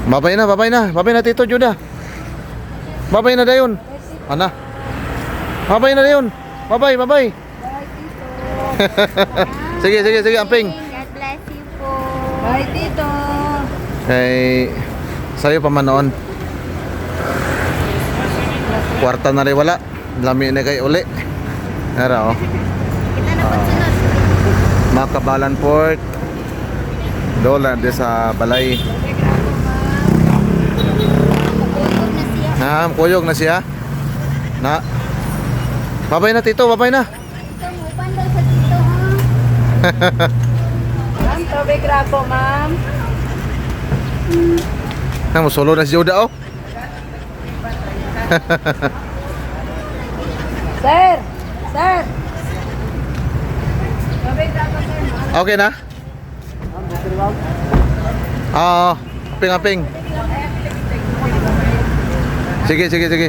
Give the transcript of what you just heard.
Babay na, babay na. Babay na Tito Juda. Babay na dayon. Ana. Babay na dayon. Babay, babay. Sige, sige, sige, amping. God bless you po. Bye, Tito. Kay sa'yo pa man noon. Kwarta na rin wala. Lami na kay uli. Nara oh. Kita na po sunod. Makabalan Port. Dola de sa balay. Kuyog na siya. Kuyog na siya. Na. Babay na Tito, babay na. Ito, mupan daw sa dito ha. Ma'am, tubig rako, ma'am. Mo solo na si Juda oh. Sir! Sir! Tubig rako, sir. Okay na? Oo. Aping, aping. Sige, sige, sige.